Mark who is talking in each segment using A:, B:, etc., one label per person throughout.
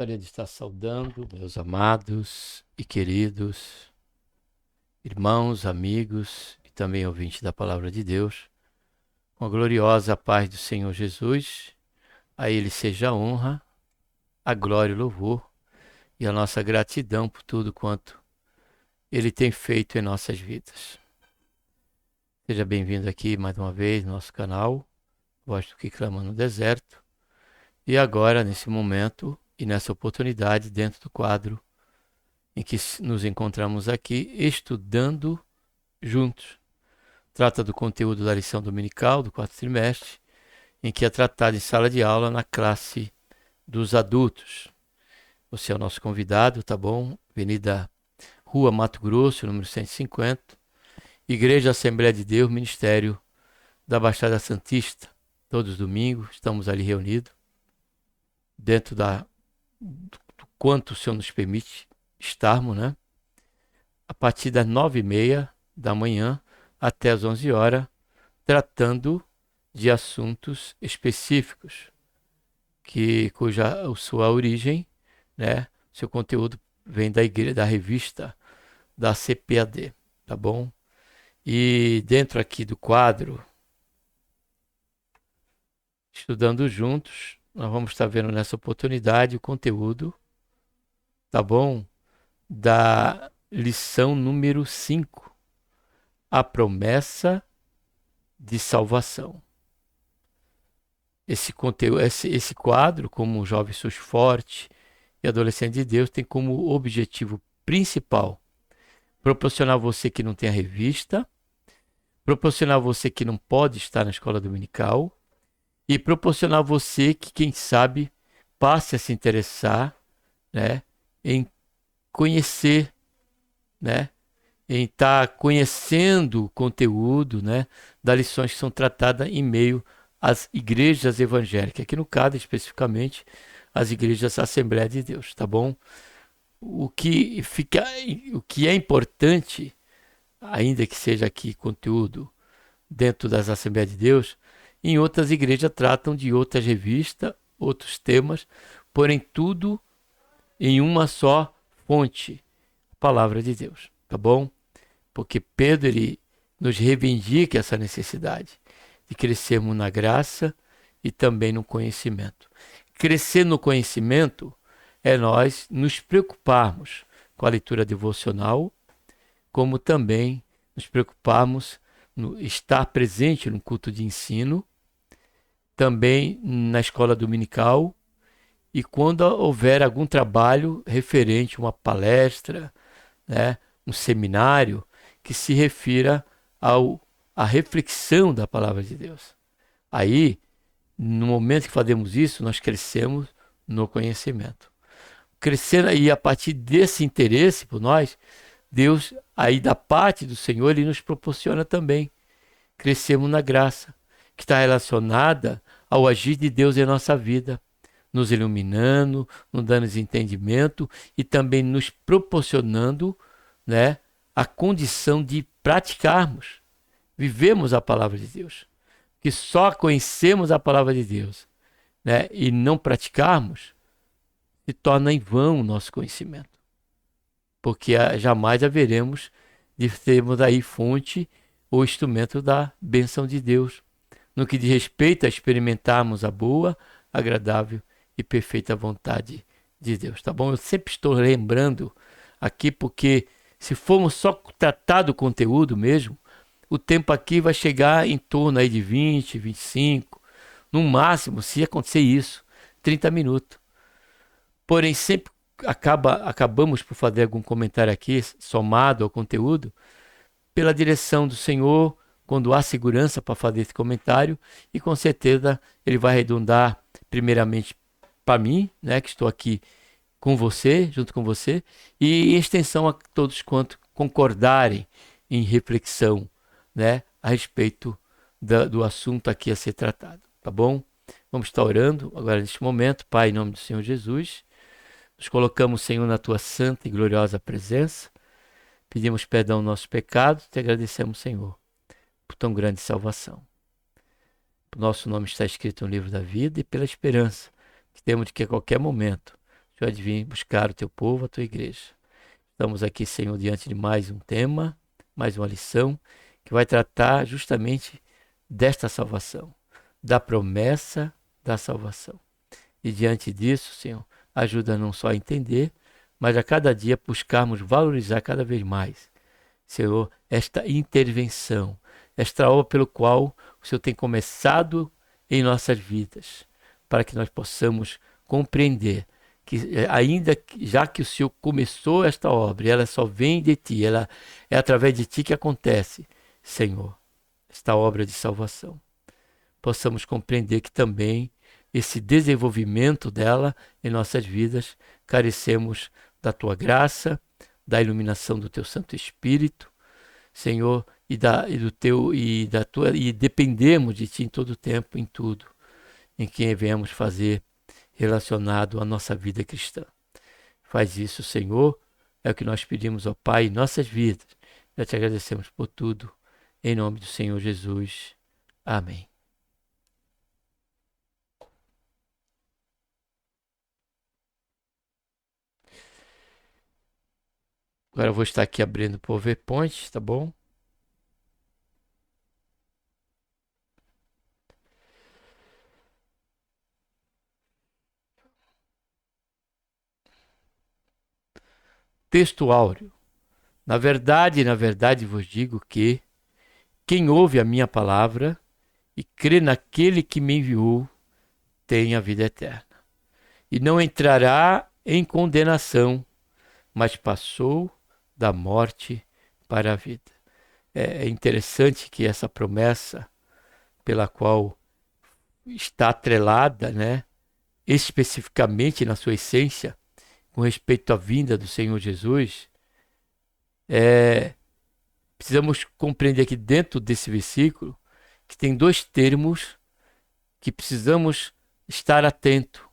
A: Gostaria de estar saudando meus amados e queridos irmãos, amigos e também ouvintes da Palavra de Deus, com a gloriosa paz do Senhor Jesus. A Ele seja a honra, a glória e o louvor e a nossa gratidão por tudo quanto Ele tem feito em nossas vidas. Seja bem-vindo aqui mais uma vez no nosso canal, Voz do que Clama no Deserto. E agora, nesse momento e nessa oportunidade, dentro do quadro em que nos encontramos aqui, estudando juntos. Trata do conteúdo da lição dominical do quarto trimestre, em que é tratado em sala de aula na classe dos adultos. Você é o nosso convidado, tá bom? Avenida Rua Mato Grosso, número 150, Igreja Assembleia de Deus, Ministério da Baixada Santista. Todos os domingos estamos ali reunidos, dentro do quanto o Senhor nos permite estarmos, né? A partir das 9h30 da manhã até as 11 horas, tratando de assuntos específicos, cuja sua origem, né, seu conteúdo vem da igreja, da revista da CPAD, tá bom? E dentro aqui do quadro, estudando juntos, nós vamos estar vendo nessa oportunidade o conteúdo, tá bom? Da lição número 5, a promessa de salvação. Esse conteúdo, esse quadro, como Jovem Sus Forte e Adolescente de Deus, tem como objetivo principal proporcionar a você que não tem a revista, proporcionar a você que não pode estar na escola dominical e proporcionar a você que, quem sabe, passe a se interessar, né, em conhecer, né, em estar conhecendo o conteúdo, né, das lições que são tratadas em meio às igrejas evangélicas, aqui no caso especificamente as igrejas Assembleia de Deus, tá bom? O que é importante, ainda que seja aqui conteúdo dentro das Assembleias de Deus, em outras igrejas tratam de outras revistas, outros temas, porém tudo em uma só fonte, a Palavra de Deus, tá bom? Porque Pedro, ele nos reivindica essa necessidade de crescermos na graça e também no conhecimento. Crescer no conhecimento é nós nos preocuparmos com a leitura devocional, como também nos preocuparmos no estar presente no culto de ensino, também na escola dominical, e quando houver algum trabalho referente a uma palestra, né, um seminário, que se refira à reflexão da palavra de Deus. Aí, no momento que fazemos isso, nós crescemos no conhecimento. Crescendo aí, a partir desse interesse por nós, Deus, aí da parte do Senhor, Ele nos proporciona também. Crescemos na graça, que está relacionada ao agir de Deus em nossa vida, nos iluminando, nos dando entendimento e também nos proporcionando, né, a condição de praticarmos, vivemos a palavra de Deus. Que só conhecemos a palavra de Deus, né, e não praticarmos, se torna em vão o nosso conhecimento. Porque jamais haveremos de termos aí fonte ou instrumento da bênção de Deus, no que diz respeito a experimentarmos a boa, agradável e perfeita vontade de Deus, tá bom? Eu sempre estou lembrando aqui porque se formos só tratar do conteúdo mesmo, o tempo aqui vai chegar em torno aí de 20, 25, no máximo, se acontecer isso, 30 minutos. Porém, sempre acabamos por fazer algum comentário aqui, somado ao conteúdo, pela direção do Senhor, quando há segurança para fazer esse comentário, e com certeza ele vai redundar primeiramente para mim, né, que estou aqui com você, junto com você, e em extensão a todos quanto concordarem em reflexão, né, a respeito do assunto aqui a ser tratado, tá bom? Vamos estar orando agora neste momento. Pai, em nome do Senhor Jesus, nos colocamos, Senhor, na tua santa e gloriosa presença, pedimos perdão aos nossos pecados, te agradecemos, Senhor, por tão grande salvação. O nosso nome está escrito no livro da vida e pela esperança que temos de que a qualquer momento O Senhor há de vir buscar o teu povo, a tua igreja. Estamos aqui, Senhor, diante de mais um tema, mais uma lição, que vai tratar justamente desta salvação, da promessa da salvação. E diante disso, Senhor, ajuda não só a entender, mas a cada dia buscarmos valorizar cada vez mais, Senhor, esta intervenção, esta obra pelo qual o Senhor tem começado em nossas vidas, para que nós possamos compreender que ainda já que o Senhor começou esta obra, ela só vem de Ti, ela é através de Ti que acontece, Senhor, esta obra de salvação. Possamos compreender que também esse desenvolvimento dela em nossas vidas, carecemos da Tua graça, da iluminação do Teu Santo Espírito, Senhor, e dependemos de Ti em todo o tempo, em tudo, em que venhamos fazer relacionado à nossa vida cristã. Faz isso, Senhor, é o que nós pedimos ao Pai em nossas vidas. Já te agradecemos por tudo, em nome do Senhor Jesus. Amém. Agora eu vou estar aqui abrindo o PowerPoint, tá bom? Texto áureo. Na verdade vos digo que quem ouve a minha palavra e crê naquele que me enviou tem a vida eterna. E não entrará em condenação, mas passou da morte para a vida. É interessante que essa promessa pela qual está atrelada, né, especificamente na sua essência, com respeito à vinda do Senhor Jesus, precisamos compreender aqui dentro desse versículo que tem dois termos que precisamos estar atento.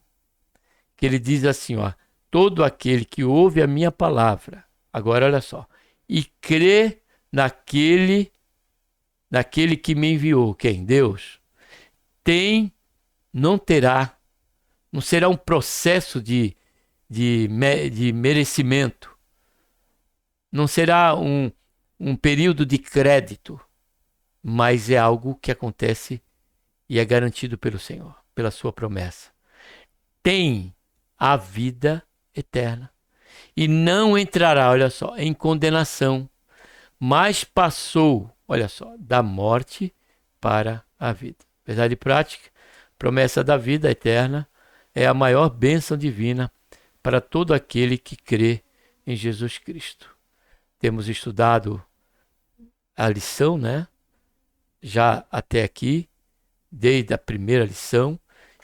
A: Que ele diz assim, ó, todo aquele que ouve a minha palavra, agora olha só, e crê naquele que me enviou, quem? Deus, não será um processo de merecimento, não será um período de crédito, mas é algo que acontece e é garantido pelo Senhor, pela sua promessa. Tem a vida eterna e não entrará, olha só, em condenação, mas passou, olha só, da morte para a vida. Verdade prática, promessa da vida eterna é a maior bênção divina para todo aquele que crê em Jesus Cristo. Temos estudado a lição, né? Já até aqui, desde a primeira lição,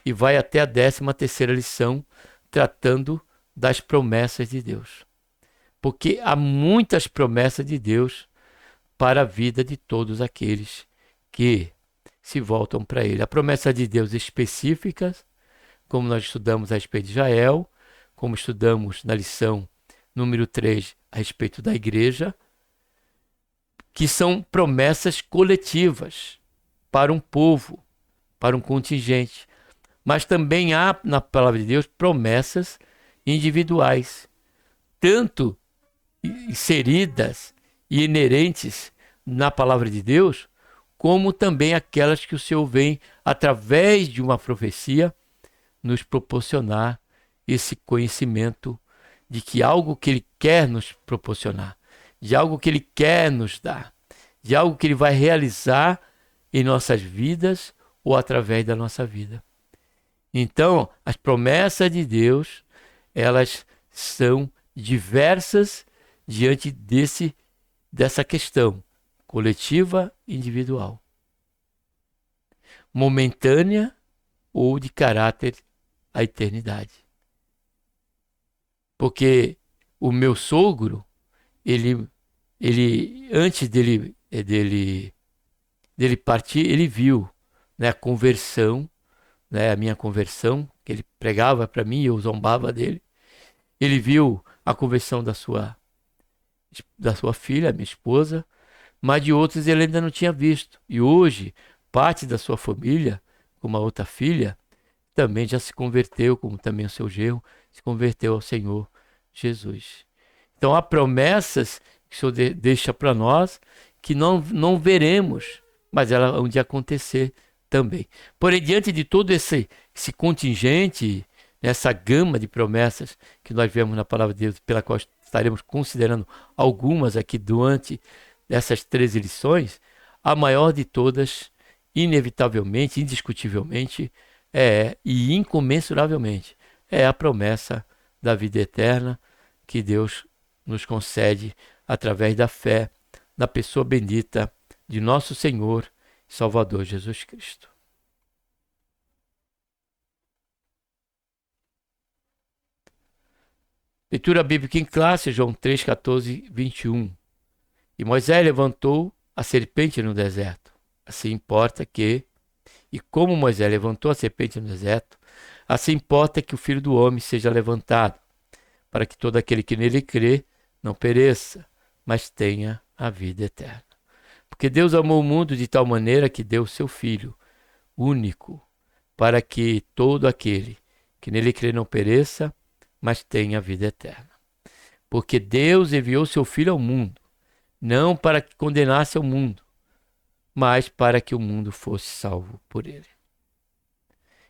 A: e vai até a 13ª lição, tratando das promessas de Deus. Porque há muitas promessas de Deus para a vida de todos aqueles que se voltam para Ele. A promessa de Deus específicas, como nós estudamos a respeito de Israel, como estudamos na lição número 3 a respeito da igreja, que são promessas coletivas para um povo, para um contingente. Mas também há na palavra de Deus promessas individuais, tanto inseridas e inerentes na palavra de Deus, como também aquelas que o Senhor vem, através de uma profecia, nos proporcionar esse conhecimento de que algo que Ele quer nos proporcionar, de algo que Ele quer nos dar, de algo que Ele vai realizar em nossas vidas ou através da nossa vida. Então, as promessas de Deus, elas são diversas diante dessa questão coletiva e individual, momentânea ou de caráter à eternidade. Porque o meu sogro, ele antes dele partir, ele viu, né, a conversão, né, a minha conversão, que ele pregava para mim e eu zombava dele. Ele viu a conversão da sua filha, minha esposa, mas de outros ele ainda não tinha visto. E hoje, parte da sua família, com uma outra filha, também já se converteu, como também o seu genro, se converteu ao Senhor Jesus. Então há promessas que o Senhor deixa para nós que não veremos, mas elas vão de acontecer também. Porém, diante de todo esse contingente, essa gama de promessas que nós vemos na palavra de Deus, pela qual estaremos considerando algumas aqui durante essas 13 lições, a maior de todas, inevitavelmente, indiscutivelmente, e incomensuravelmente, é a promessa da vida eterna que Deus nos concede através da fé na pessoa bendita de nosso Senhor e Salvador Jesus Cristo. Leitura bíblica em classe, João 3, 14, 21. E Moisés levantou a serpente no deserto. Assim importa que, e como Moisés levantou a serpente no deserto, assim importa que o Filho do Homem seja levantado, para que todo aquele que nele crê não pereça, mas tenha a vida eterna. Porque Deus amou o mundo de tal maneira que deu o seu Filho único, para que todo aquele que nele crê não pereça, mas tenha a vida eterna. Porque Deus enviou seu Filho ao mundo, não para que condenasse o mundo, mas para que o mundo fosse salvo por ele.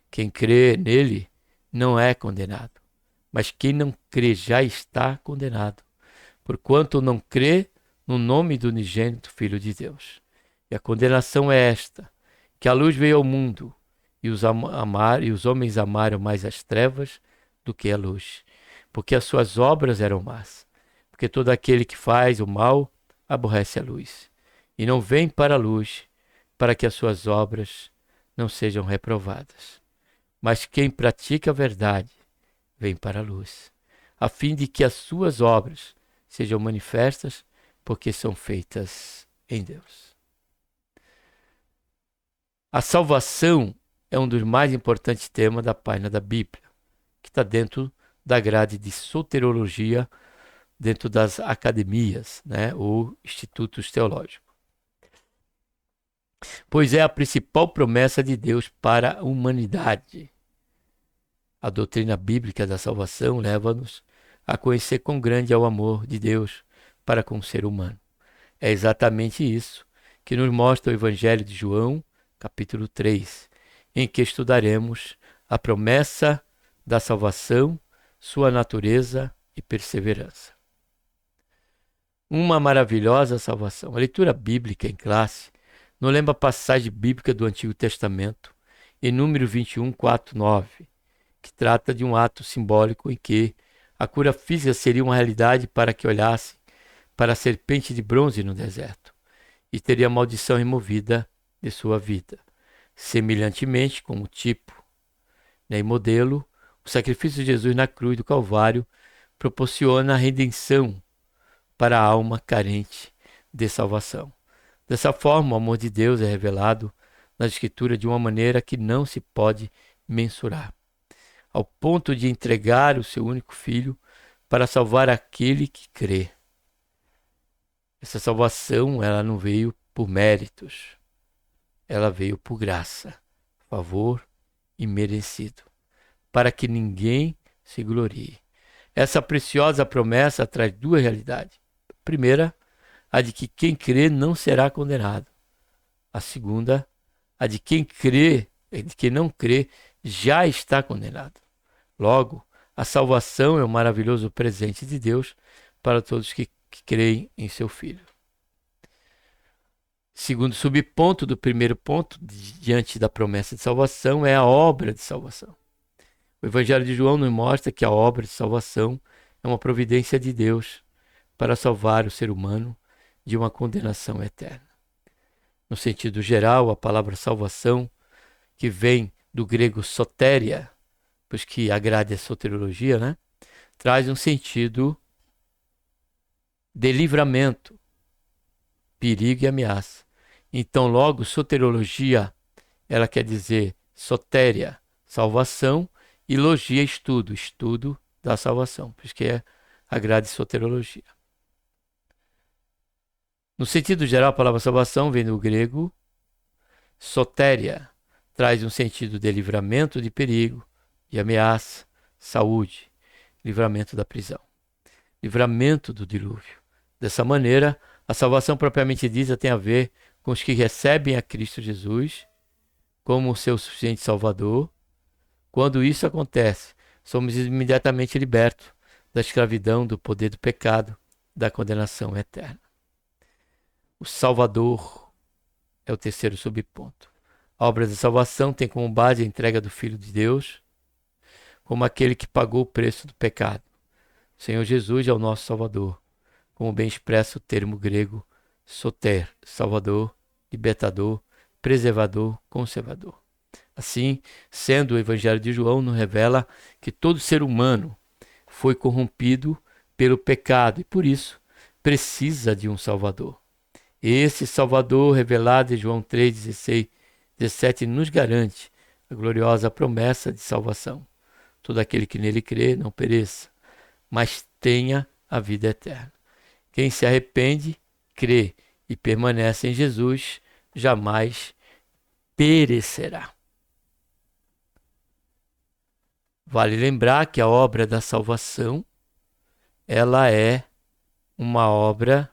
A: Quem crê nele não é condenado, mas quem não crê já está condenado, porquanto não crê no nome do unigênito Filho de Deus. E a condenação é esta, que a luz veio ao mundo, e os homens amaram mais as trevas do que a luz, porque as suas obras eram más. Porque todo aquele que faz o mal aborrece a luz, e não vem para a luz, para que as suas obras não sejam reprovadas. Mas quem pratica a verdade vem para a luz, a fim de que as suas obras sejam manifestas, porque são feitas em Deus. A salvação é um dos mais importantes temas da página da Bíblia, que está dentro da grade de soteriologia, dentro das academias, ou institutos teológicos. Pois é a principal promessa de Deus para a humanidade. A doutrina bíblica da salvação leva-nos a conhecer quão grande é o amor de Deus para com o ser humano. É exatamente isso que nos mostra o Evangelho de João, capítulo 3, em que estudaremos a promessa da salvação, sua natureza e perseverança. Uma maravilhosa salvação. A leitura bíblica em classe nos lembra a passagem bíblica do Antigo Testamento, em Número 21, 4, 9, que trata de um ato simbólico em que a cura física seria uma realidade para que olhasse para a serpente de bronze no deserto e teria a maldição removida de sua vida. Semelhantemente, como tipo e modelo, o sacrifício de Jesus na cruz do Calvário proporciona a redenção para a alma carente de salvação. Dessa forma, o amor de Deus é revelado na Escritura de uma maneira que não se pode mensurar, ao ponto de entregar o seu único Filho para salvar aquele que crê. Essa salvação, ela não veio por méritos, ela veio por graça, favor e merecido, para que ninguém se glorie. Essa preciosa promessa traz duas realidades. A primeira, a de que quem crê não será condenado. A segunda, a de quem crê, de quem não crê, já está condenado. Logo, a salvação é um maravilhoso presente de Deus para todos que creem em seu Filho. Segundo subponto do primeiro ponto, diante da promessa de salvação, é a obra de salvação. O Evangelho de João nos mostra que a obra de salvação é uma providência de Deus para salvar o ser humano de uma condenação eterna. No sentido geral, a palavra salvação, que vem do grego sotéria, pois que agrade a soteriologia, traz um sentido de livramento, perigo e ameaça. Então, logo, soteriologia, ela quer dizer sotéria, salvação, e logia, estudo da salvação, pois que é a grade de soteriologia. No sentido geral, a palavra salvação vem do grego sotéria, traz um sentido de livramento de perigo, de ameaça, saúde. livramento da prisão, livramento do dilúvio. Dessa maneira, a salvação propriamente dita tem a ver com os que recebem a Cristo Jesus como o seu suficiente Salvador. Quando isso acontece, somos imediatamente libertos da escravidão, do poder do pecado, da condenação eterna. O Salvador é o terceiro subponto. A obra da salvação tem como base a entrega do Filho de Deus, como aquele que pagou o preço do pecado. O Senhor Jesus é o nosso Salvador, como bem expressa o termo grego soter, Salvador, libertador, preservador, conservador. Assim, sendo o Evangelho de João nos revela que todo ser humano foi corrompido pelo pecado e, por isso, precisa de um Salvador. Esse Salvador, revelado em João 3, 17, nos garante a gloriosa promessa de salvação. Todo aquele que nele crê não pereça, mas tenha a vida eterna. Quem se arrepende, crê e permanece em Jesus, jamais perecerá. Vale lembrar que a obra da salvação, ela é uma obra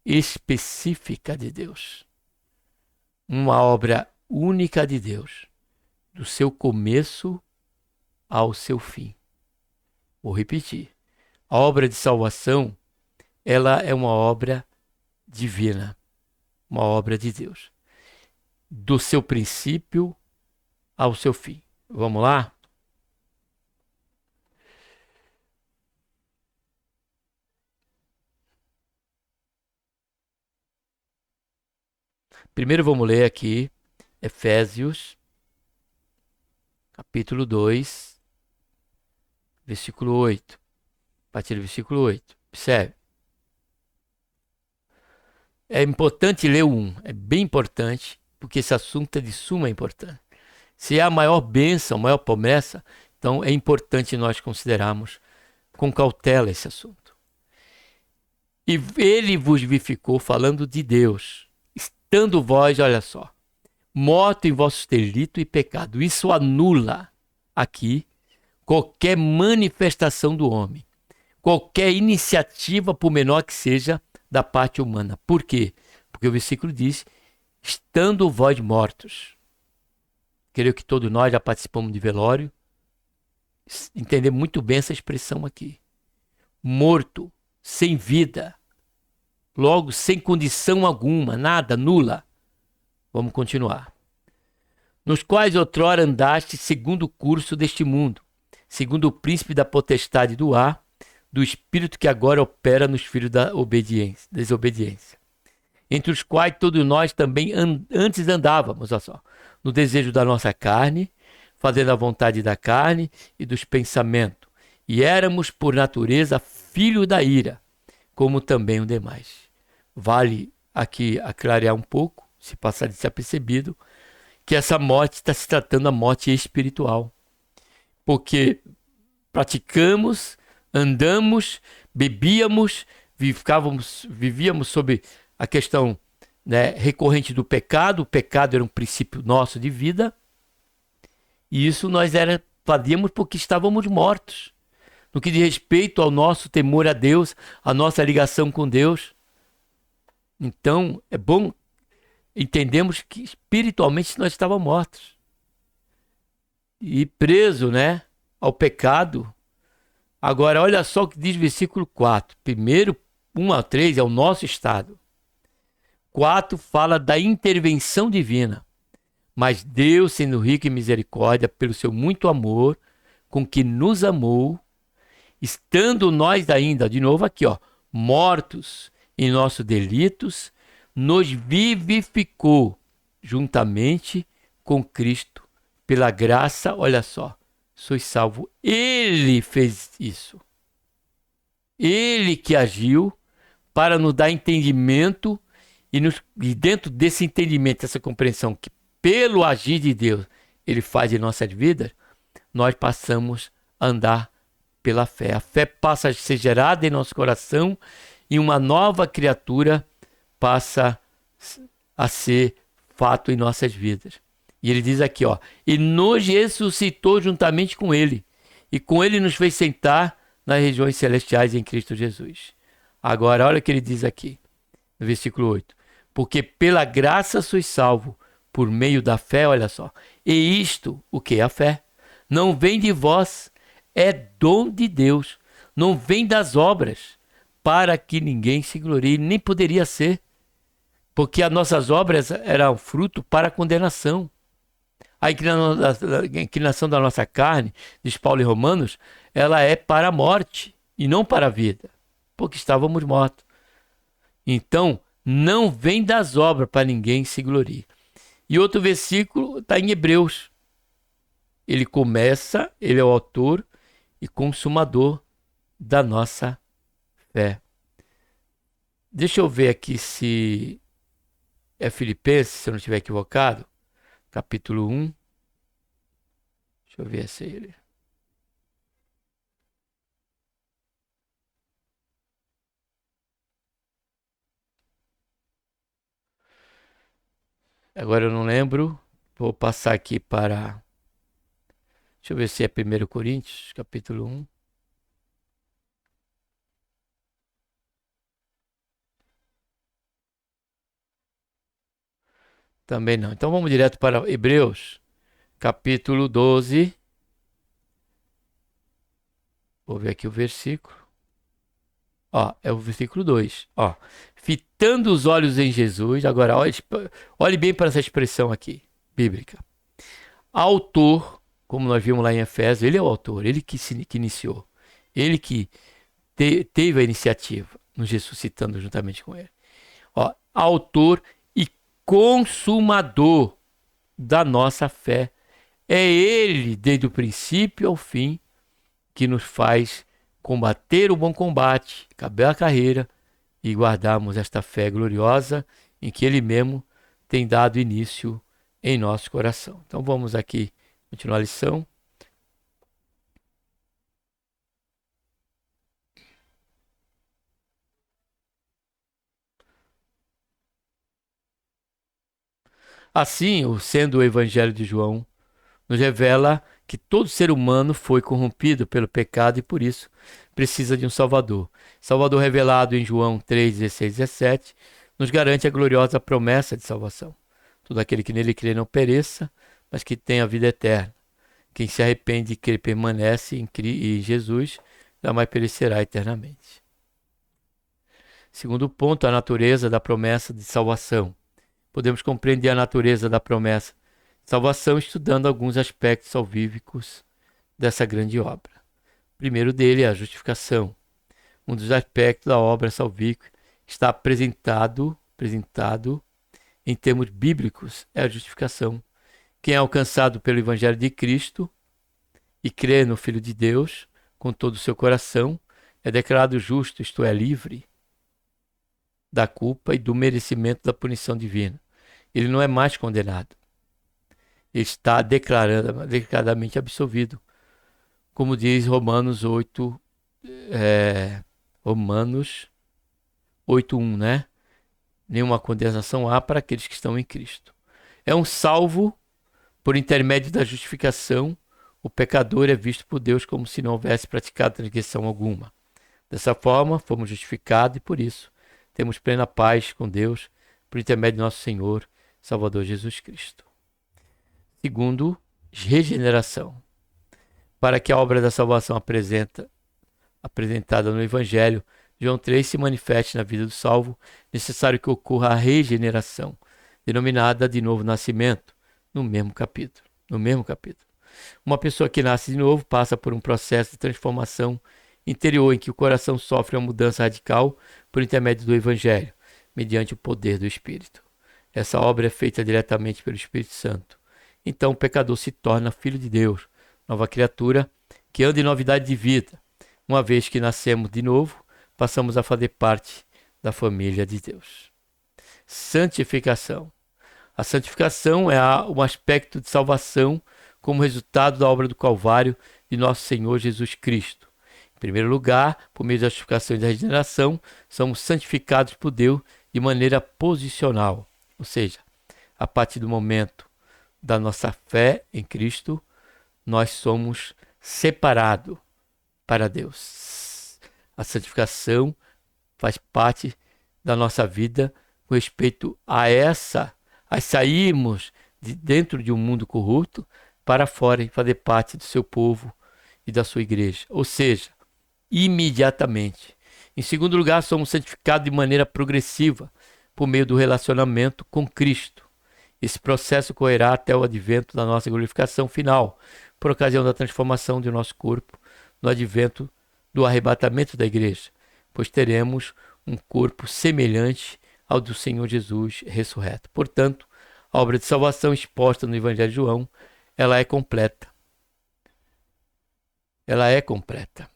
A: específica de Deus. Uma obra única de Deus, do seu começo ao seu fim. Vou repetir. A obra de salvação, ela é uma obra divina, uma obra de Deus, do seu princípio ao seu fim. Vamos lá? Primeiro vamos ler aqui Efésios, capítulo 2, versículo 8. A partir do versículo 8. Observe. É importante ler o 1. É bem importante, porque esse assunto é de suma importância. Se é a maior bênção, a maior promessa, então é importante nós considerarmos com cautela esse assunto. E ele vos vivificou, falando de Deus, estando vós, olha só, morto em vossos delitos e pecado. Isso anula aqui qualquer manifestação do homem, qualquer iniciativa, por menor que seja, da parte humana. Por quê? Porque o versículo diz, estando vós mortos. Creio que todos nós já participamos de velório, entender muito bem essa expressão aqui. Morto, sem vida, logo sem condição alguma, nada, nula. Vamos continuar. Nos quais outrora andaste segundo o curso deste mundo, segundo o príncipe da potestade do ar, do espírito que agora opera nos filhos da desobediência. Entre os quais todos nós também antes andávamos, olha só, no desejo da nossa carne, fazendo a vontade da carne e dos pensamentos. E éramos, por natureza, filhos da ira, como também os demais. Vale aqui aclarear um pouco, se passar de ser percebido, que essa morte está se tratando da morte espiritual. Porque praticamos, andamos, bebíamos, vivíamos sob a questão, né, recorrente do pecado. O pecado era um princípio nosso de vida. E isso nós fazíamos porque estávamos mortos. No que diz respeito ao nosso temor a Deus, a nossa ligação com Deus. Então, é bom entendermos que espiritualmente nós estávamos mortos. E preso, né, ao pecado. Agora, olha só o que diz o versículo 4. Primeiro, 1 a 3 é o nosso estado. 4 fala da intervenção divina. Mas Deus, sendo rico em misericórdia, pelo seu muito amor, com que nos amou, estando nós ainda, de novo aqui, ó, mortos em nossos delitos, nos vivificou juntamente com Cristo. Pela graça, olha só, sois salvo. Ele fez isso. Ele que agiu para nos dar entendimento e dentro desse entendimento, essa compreensão que pelo agir de Deus ele faz em nossas vidas, nós passamos a andar pela fé. A fé passa a ser gerada em nosso coração e uma nova criatura passa a ser fato em nossas vidas. E ele diz aqui, ó, e nos ressuscitou juntamente com ele, e com ele nos fez sentar nas regiões celestiais em Cristo Jesus. Agora, olha o que ele diz aqui, no versículo 8. Porque pela graça sois salvo, por meio da fé, olha só. E isto, o que é a fé? Não vem de vós, é dom de Deus. Não vem das obras, para que ninguém se glorie. Nem poderia ser, porque as nossas obras eram fruto para a condenação. A inclinação da nossa carne, diz Paulo em Romanos, ela é para a morte e não para a vida, porque estávamos mortos. Então, não vem das obras para ninguém se glorie. E outro versículo está em Hebreus. Ele começa, ele é o autor e consumador da nossa fé. Deixa eu ver aqui se é Filipenses, se eu não estiver equivocado. Capítulo 1. Deixa eu ver se é ele. Agora eu não lembro. Vou passar aqui para... Deixa eu ver se é 1 Coríntios, capítulo 1. Também não. Então vamos direto para Hebreus, capítulo 12. Vou ver aqui o versículo. Ó, é o versículo 2. Ó, fitando os olhos em Jesus. Agora, olhe bem para essa expressão aqui, bíblica. Autor, como nós vimos lá em Efésios, ele é o autor, ele que iniciou. Ele que teve a iniciativa, nos ressuscitando juntamente com ele. Ó, autor e consumador da nossa fé. É ele, desde o princípio ao fim, que nos faz combater o bom combate, acabar a carreira e guardarmos esta fé gloriosa em que ele mesmo tem dado início em nosso coração. Então vamos aqui continuar a lição. Assim, sendo o Evangelho de João, nos revela que todo ser humano foi corrompido pelo pecado e por isso precisa de um Salvador. Salvador revelado em João 3, 16, 17, nos garante a gloriosa promessa de salvação. Todo aquele que nele crê não pereça, mas que tenha a vida eterna. Quem se arrepende e que permanece em Jesus, jamais perecerá eternamente. Segundo ponto, a natureza da promessa de salvação. Podemos compreender a natureza da promessa de salvação estudando alguns aspectos salvíficos dessa grande obra. O primeiro dele é a justificação. Um dos aspectos da obra salvífica está apresentado em termos bíblicos, é a justificação. Quem é alcançado pelo Evangelho de Cristo e crê no Filho de Deus com todo o seu coração, é declarado justo, isto é, livre da culpa e do merecimento da punição divina. Ele não é mais condenado. Ele está declaradamente absolvido. Como diz Romanos 8, Romanos 8:1, né? Nenhuma condenação há para aqueles que estão em Cristo. É um salvo por intermédio da justificação. O pecador é visto por Deus como se não houvesse praticado transgressão alguma. Dessa forma, fomos justificados e por isso temos plena paz com Deus por intermédio de nosso Senhor Salvador Jesus Cristo. Segundo, regeneração. Para que a obra da salvação apresentada no Evangelho, João 3, se manifeste na vida do salvo, necessário que ocorra a regeneração, denominada de novo nascimento, no mesmo capítulo. Uma pessoa que nasce de novo passa por um processo de transformação interior em que o coração sofre uma mudança radical por intermédio do Evangelho, mediante o poder do Espírito. Essa obra é feita diretamente pelo Espírito Santo. Então o pecador se torna filho de Deus, nova criatura que anda em novidade de vida. Uma vez que nascemos de novo, passamos a fazer parte da família de Deus. Santificação. A santificação é um aspecto de salvação como resultado da obra do Calvário de nosso Senhor Jesus Cristo. Em primeiro lugar, por meio da justificação e da regeneração, somos santificados por Deus de maneira posicional, ou seja, a partir do momento da nossa fé em Cristo, nós somos separados para Deus. A santificação faz parte da nossa vida com respeito a sairmos de dentro de um mundo corrupto para fora e fazer parte do seu povo e da sua igreja. Ou seja, imediatamente. Em segundo lugar, somos santificados de maneira progressiva por meio do relacionamento com Cristo. Esse processo correrá até o advento da nossa glorificação final, por ocasião da transformação de nosso corpo no advento do arrebatamento da igreja, pois teremos um corpo semelhante ao do Senhor Jesus ressurreto. Portanto, a obra de salvação exposta no Evangelho de João, ela é completa. Ela é completa.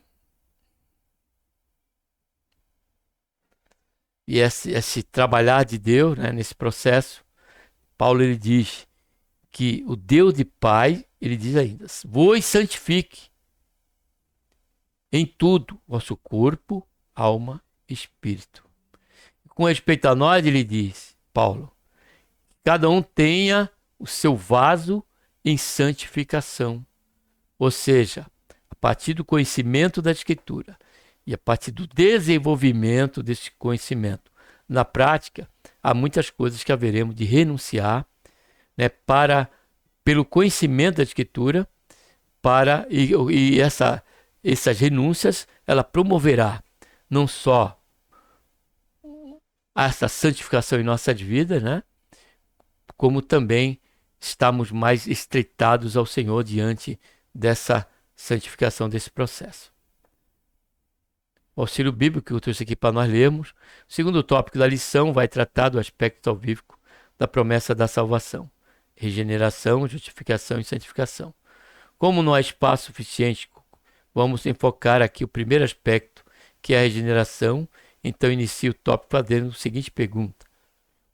A: E esse trabalhar de Deus, né, nesse processo, Paulo ele diz que o Deus de Pai, ele diz ainda, vos santifique em tudo, vosso corpo, alma e espírito. Com respeito a nós, ele diz, Paulo, cada um tenha o seu vaso em santificação. Ou seja, a partir do conhecimento da Escritura e a partir do desenvolvimento desse conhecimento na prática, há muitas coisas que haveremos de renunciar, né, pelo conhecimento da Escritura, e essas renúncias, ela promoverá não só essa santificação em nossas vidas, né, como também estamos mais estreitados ao Senhor diante dessa santificação, desse processo. O auxílio bíblico que eu trouxe aqui para nós lermos. O segundo tópico da lição vai tratar do aspecto salvífico da promessa da salvação. Regeneração, justificação e santificação. Como não há espaço suficiente, vamos enfocar aqui o primeiro aspecto, que é a regeneração. Então inicio o tópico fazendo a seguinte pergunta.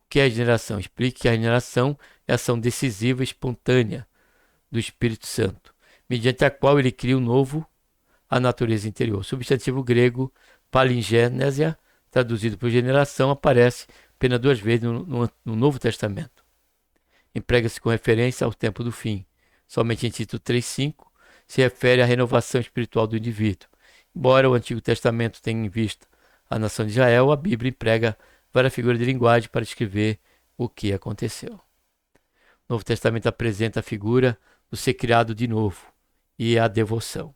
A: O que é a regeneração? Explique que a regeneração é a ação decisiva e espontânea do Espírito Santo, mediante a qual ele cria um novo a natureza interior. O substantivo grego palingênesia, traduzido por generação, aparece apenas 2 vezes no Novo Testamento. Emprega-se com referência ao tempo do fim. Somente em Tito 3,5 se refere à renovação espiritual do indivíduo. Embora o Antigo Testamento tenha em vista a nação de Israel, a Bíblia emprega várias figuras de linguagem para descrever o que aconteceu. O Novo Testamento apresenta a figura do ser criado de novo e a devoção.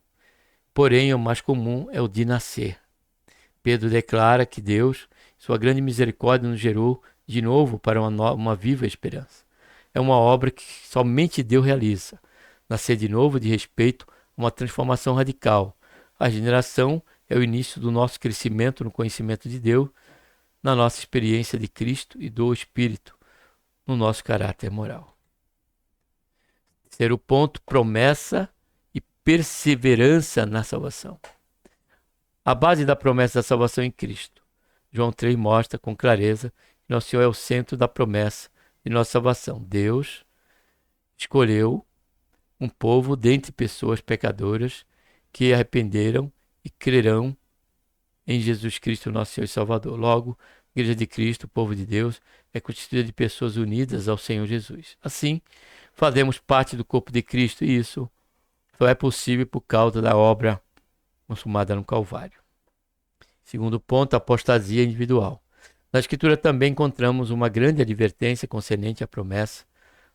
A: Porém, o mais comum é o de nascer. Pedro declara que Deus, sua grande misericórdia, nos gerou de novo para uma viva esperança. É uma obra que somente Deus realiza. Nascer de novo de respeito a uma transformação radical. A regeneração é o início do nosso crescimento no conhecimento de Deus, na nossa experiência de Cristo e do Espírito, no nosso caráter moral. Terceiro ponto, promessa e perseverança na salvação. A base da promessa da salvação em Cristo. João 3 mostra com clareza que nosso Senhor é o centro da promessa de nossa salvação. Deus escolheu um povo dentre pessoas pecadoras que arrependeram e crerão em Jesus Cristo, nosso Senhor e Salvador. Logo, a Igreja de Cristo, o povo de Deus, é constituída de pessoas unidas ao Senhor Jesus. Assim, fazemos parte do corpo de Cristo e isso só é possível por causa da obra consumada no Calvário. Segundo ponto, a apostasia individual. Na Escritura também encontramos uma grande advertência concernente à promessa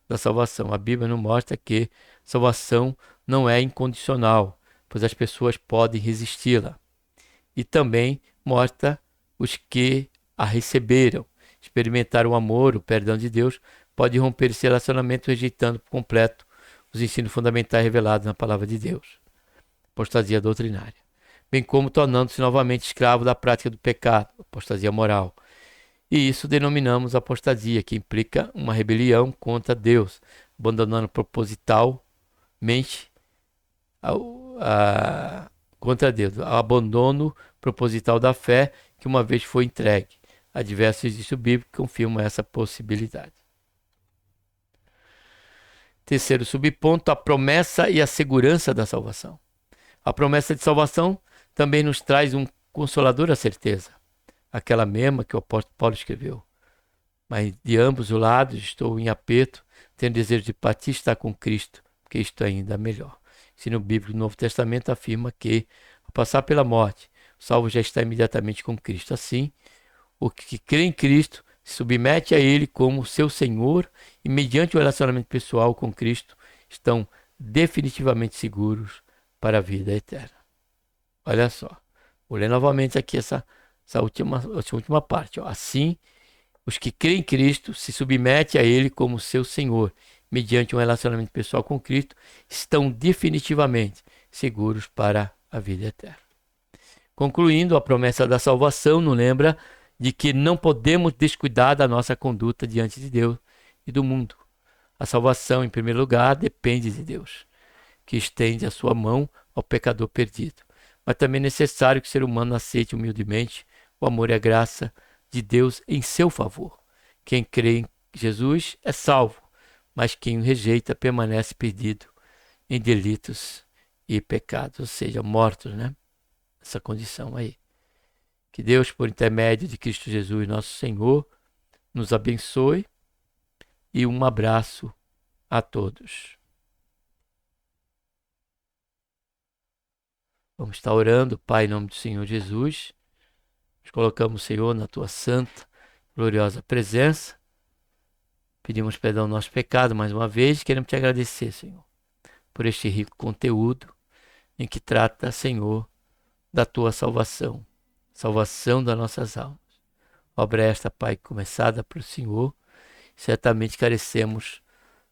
A: da salvação. A Bíblia nos mostra que salvação não é incondicional, pois as pessoas podem resisti-la. E também mostra os que a receberam, experimentaram o amor, o perdão de Deus, pode romper esse relacionamento rejeitando por completo os ensinos fundamentais revelados na palavra de Deus. Apostasia doutrinária. Bem como tornando-se novamente escravo da prática do pecado, apostasia moral. E isso denominamos apostasia, que implica uma rebelião contra Deus, abandonando propositalmente contra Deus, o abandono proposital da fé que uma vez foi entregue. Há diversos registros bíblicos que confirmam essa possibilidade. Terceiro subponto, a promessa e a segurança da salvação. A promessa de salvação também nos traz um consolador a certeza, aquela mesma que o apóstolo Paulo escreveu. Mas de ambos os lados estou em aperto, tendo desejo de partir e estar com Cristo, porque isto ainda é melhor. O ensino bíblico do Novo Testamento afirma que a Ao passar pela morte, o salvo já está imediatamente com Cristo. Assim, o que crê em Cristo se submete a Ele como seu Senhor e, mediante o relacionamento pessoal com Cristo, estão definitivamente seguros para a vida eterna. Olha só, vou ler novamente aqui essa última parte. Ó. Assim, os que creem em Cristo se submetem a Ele como seu Senhor, mediante um relacionamento pessoal com Cristo, estão definitivamente seguros para a vida eterna. Concluindo, a promessa da salvação nos lembra de que não podemos descuidar da nossa conduta diante de Deus e do mundo. A salvação, em primeiro lugar, depende de Deus, que estende a sua mão ao pecador perdido. Mas também é necessário que o ser humano aceite humildemente o amor e a graça de Deus em seu favor. Quem crê em Jesus é salvo, mas quem o rejeita permanece perdido em delitos e pecados, ou seja, mortos, né? Essa condição aí. Que Deus, por intermédio de Cristo Jesus, nosso Senhor, nos abençoe e um abraço a todos. Vamos estar orando, Pai, em nome do Senhor Jesus. Nos colocamos, Senhor, na tua santa, gloriosa presença. Pedimos perdão ao nosso pecado mais uma vez. Queremos te agradecer, Senhor, por este rico conteúdo em que trata, Senhor, da tua salvação, salvação das nossas almas. Obra esta, Pai, começada pelo Senhor. Certamente carecemos,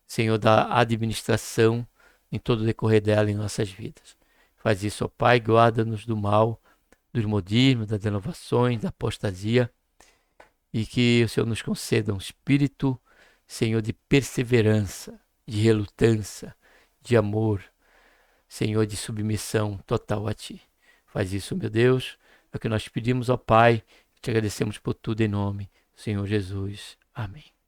A: Senhor, da administração em todo o decorrer dela em nossas vidas. Faz isso, ó Pai, guarda-nos do mal, dos modismos, das renovações, da apostasia, e que o Senhor nos conceda um espírito, Senhor, de perseverança, de relutância, de amor, Senhor, de submissão total a Ti. Faz isso, meu Deus, é o que nós pedimos, ó Pai, te agradecemos por tudo em nome do Senhor Jesus. Amém.